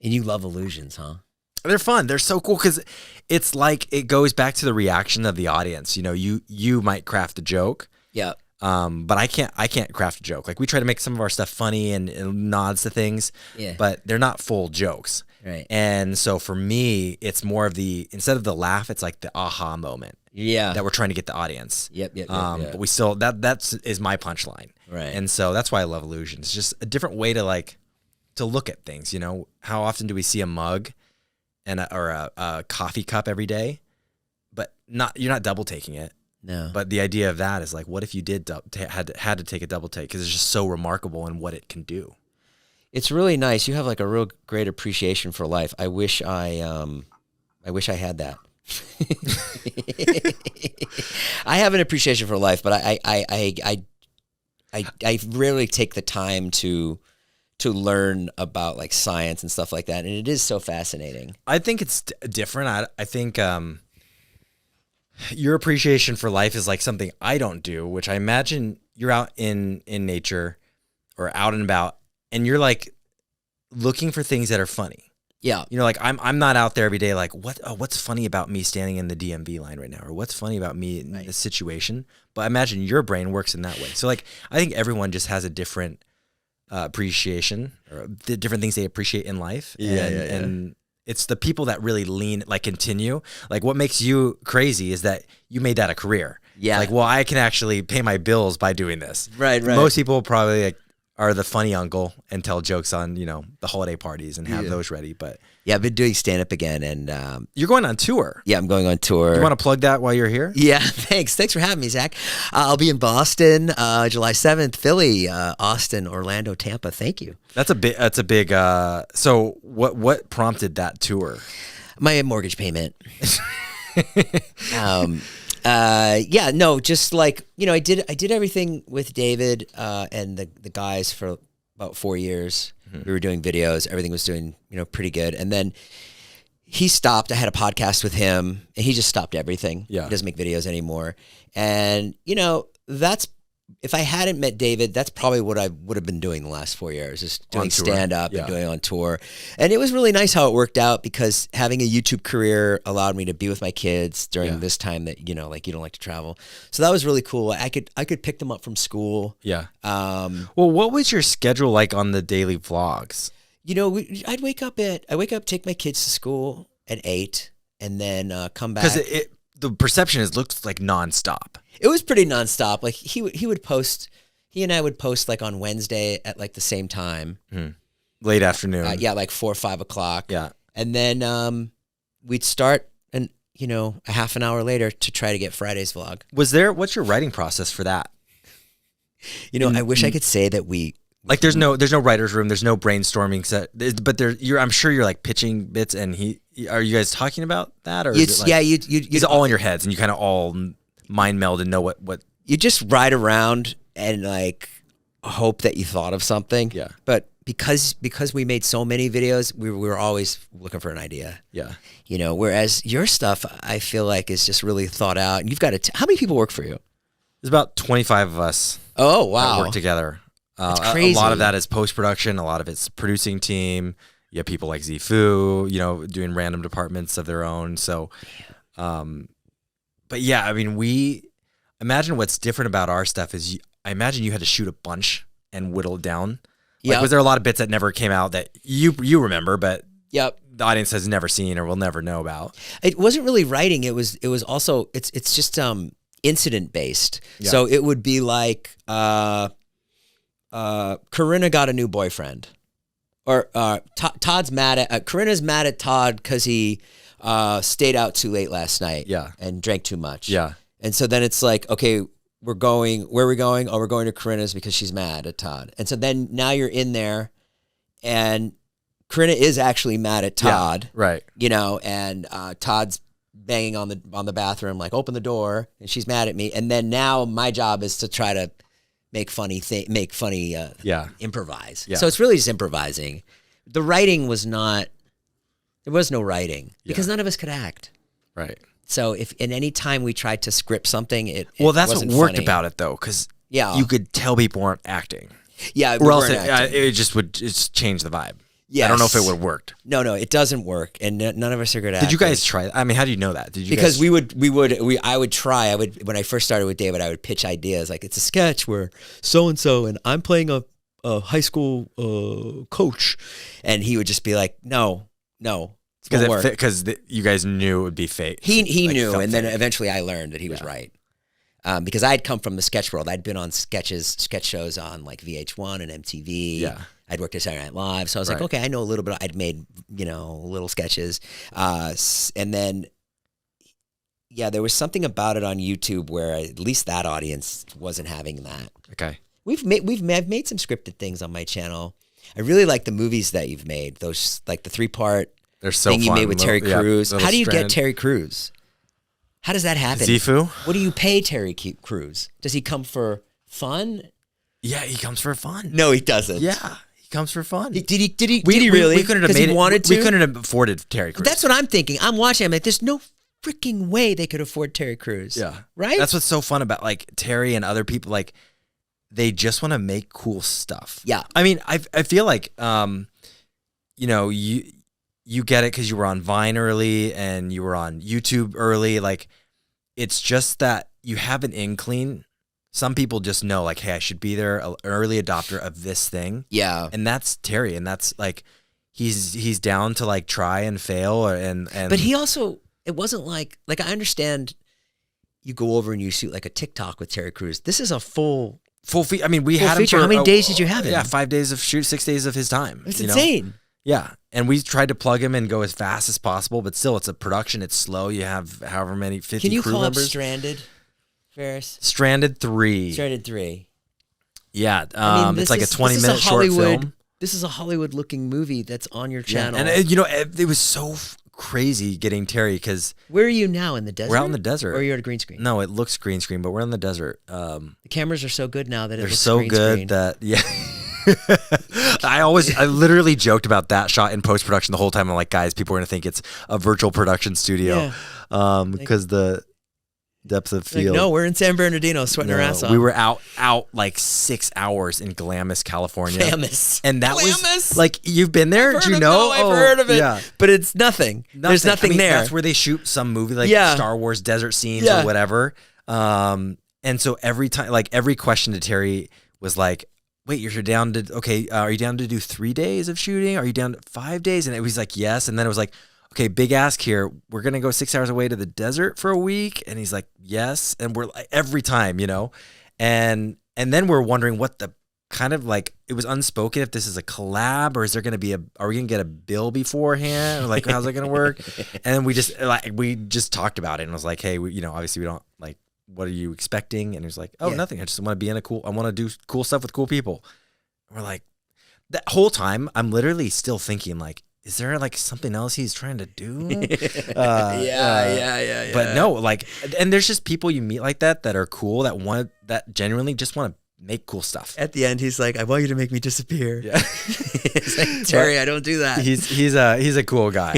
And you love illusions, huh? They're fun. They're so cool because it's like it goes back to the reaction of the audience. You know, you might craft a joke. Yeah. But I can't craft a joke. Like we try to make some of our stuff funny and nods to things, but they're not full jokes. Right. And so for me, it's more of instead of the laugh, it's like the aha moment. Yeah. That we're trying to get the audience. Yep. But we still, that's my punchline. Right. And so that's why I love illusions. It's just a different way to look at things. You know, how often do we see a mug or a coffee cup every day, but you're not double taking it. No. But the idea of that is like, what if you did had to take a double take because it's just so remarkable in what it can do. It's really nice. You have like a real great appreciation for life. I wish I had that. I have an appreciation for life, but I rarely take the time to learn about like science and stuff like that, and it is so fascinating. I think it's different. I think your appreciation for life is like something I don't do, which I imagine you're out in nature or out and about, and you're like looking for things that are funny. Yeah. You know, like I'm not out there every day like, what's funny about me standing in the DMV line right now? Or what's funny about me in this situation? But I imagine your brain works in that way. So like, I think everyone just has a different appreciation or the different things they appreciate in life. And it's the people that really continue. Like what makes you crazy is that you made that a career. Yeah. Like, well, I can actually pay my bills by doing this. Right. Most people probably are the funny uncle and tell jokes on, you know, the holiday parties and have those ready. But yeah, I've been doing stand-up again, and you're going on tour. Yeah, I'm going on tour. You want to plug that while you're here? Yeah, thanks for having me, Zach. I'll be in Boston July 7th, Philly, Austin, Orlando, Tampa. Thank you. That's a big so what prompted that tour? My mortgage payment. Just like, you know, I did everything with David and the guys for about 4 years. Mm-hmm. We were doing videos. Everything was doing, you know, pretty good. And then he stopped. I had a podcast with him, and he just stopped everything. Yeah. He doesn't make videos anymore. And, you know, if I hadn't met David, that's probably what I would have been doing the last 4 years, just doing stand-up and doing on tour. And it was really nice how it worked out because having a YouTube career allowed me to be with my kids during this time that, you know, like you don't like to travel. So that was really cool. I could pick them up from school. Yeah. Well, what was your schedule like on the daily vlogs? You know, I'd wake up, take my kids to school at 8 and then come back. Because the perception looks like nonstop. It was pretty nonstop. Like he and I would post like on Wednesday at like the same time. Late afternoon. Like 4 or 5 o'clock. Yeah. And then we'd start a half an hour later to try to get Friday's vlog. What's your writing process for that? You know, I wish I could say that like there's no writer's room, there's no brainstorming set, but I'm sure you're like pitching bits, and are you guys talking about that, or is it like, it's all in your heads and you kind of all mind meld and know what you just ride around and like hope that you thought of something. Yeah. But because we made so many videos, we were always looking for an idea. Yeah. You know, whereas your stuff, I feel like is just really thought out. And you've got how many people work for you? There's about 25 of us. Oh, wow. That work together. That's crazy. A lot of that is post-production. A lot of it's producing team. You have people like Zifu, you know, doing random departments of their own. So, but yeah, I mean, imagine what's different about our stuff is I imagine you had to shoot a bunch and whittle it down. Like, was there a lot of bits that never came out that you remember, but the audience has never seen or will never know about? It wasn't really writing. It was also, it's just incident based. Yeah. So it would be like, Corinna got a new boyfriend, or Todd's Corinna's mad at Todd because he stayed out too late last night. Yeah. And drank too much. Yeah. And so then it's like, okay, where are we going? Oh, we're going to Corinna's because she's mad at Todd. And so then now you're in there, and Corinna is actually mad at Todd. Yeah, right. You know, and Todd's banging on the bathroom, like, open the door, and she's mad at me. And then now my job is to try to improvise. Yeah. So it's really just improvising. The writing was there was no writing because none of us could act. Right. So if in any time we tried to script something, that's what worked funny about it though, because you could tell people weren't acting. Yeah, or else it just would change the vibe. Yes. I don't know if it would have worked. No, it doesn't work, and none of us are good at. Did you guys try? I mean, how do you know that? Did you? Because guys... I would try. When I first started with David, I would pitch ideas like it's a sketch where so and I'm playing a high school coach, and he would just be like, no, because you guys knew it would be fake. He knew, and then eventually I learned that he was right. Because I had come from the sketch world. I'd been on sketch shows on like VH1 and MTV. Yeah. I'd worked at Saturday Night Live. So I was like, okay, I know a little bit. I'd made, little sketches. And then, there was something about it on YouTube where at least that audience wasn't having that. Okay. I've made some scripted things on my channel. I really like the movies that you've made. Those, like the 3-part They're so thing fun. you made with Terry Crews. How do you Stranded. get Terry Crews? How does that happen? Zifu? What do you pay Terry Crews? Does he come for fun? Yeah, he comes for fun. No, he doesn't. Yeah, he comes for fun. Did he really? We couldn't have made he it. Wanted to? We couldn't have afforded Terry Crews. That's what I'm thinking. I'm watching. I'm like, there's no freaking way they could afford Terry Crews. Yeah. Right? That's what's so fun about like Terry and other people. Like, they just want to make cool stuff. Yeah. I mean, I feel like, you get it because you were on Vine early and you were on YouTube early. Like, it's just that you have an inkling. Some people just know, like, hey, I should be there, an early adopter of this thing. Yeah. And that's Terry, and that's like, he's down to like try and fail, and. But he also, it wasn't like I understand. You go over and you shoot like a TikTok with Terry Crews. This is a full. I mean, we had him feature. for How many days did you have him? Yeah, 5 days of shoot, 6 days of his time. It's insane. Yeah, and we tried to plug him and go as fast as possible, but still, it's a production. It's slow. You have however many 50 Can you crew call members. up Stranded, Ferris? Stranded 3. Stranded 3. Yeah, it's like a 20-minute short film. This is a Hollywood-looking movie that's on your channel. Yeah. And it was so crazy getting Terry because where are you now, in the desert? we're out in the desert. Or are you at a green screen? No, it looks green screen, but we're in the desert. The cameras are so good now that they're looks so green good screen. that I literally joked about that shot in post production the whole time. I'm like, guys, people are gonna think it's a virtual production studio, because the depth of field. No, we're in San Bernardino, sweating our ass off. We were out like 6 hours in Glamis, California. Glamis. And that Glamis? was like, you've been there? Do you know? I've heard of it. Yeah. But it's nothing. There's nothing there. That's where they shoot some movie, like Star Wars desert scenes or whatever. And so every time, like every question to Terry was like, wait, you're down to, okay, are you down to do 3 days of shooting? Are you down to 5 days? And it was like, yes. And then it was like, okay, big ask here. We're going to go 6 hours away to the desert for a week. And he's like, yes. And we're like, every time, and then we're wondering what the kind of like, it was unspoken if this is a collab or is there going to be are we going to get a bill beforehand? Or like, how's that going to work? And then we just talked about it and was like, hey, obviously we don't like, what are you expecting? And he was like, oh, nothing. I just want to be I want to do cool stuff with cool people. And we're like, that whole time I'm literally still thinking like, is there like something else he's trying to do? Yeah. But no, like, and there's just people you meet like that are cool, that genuinely just want to make cool stuff. At the end, he's like, I want you to make me disappear. Yeah. It's like, Terry, I don't do that. He's a cool guy.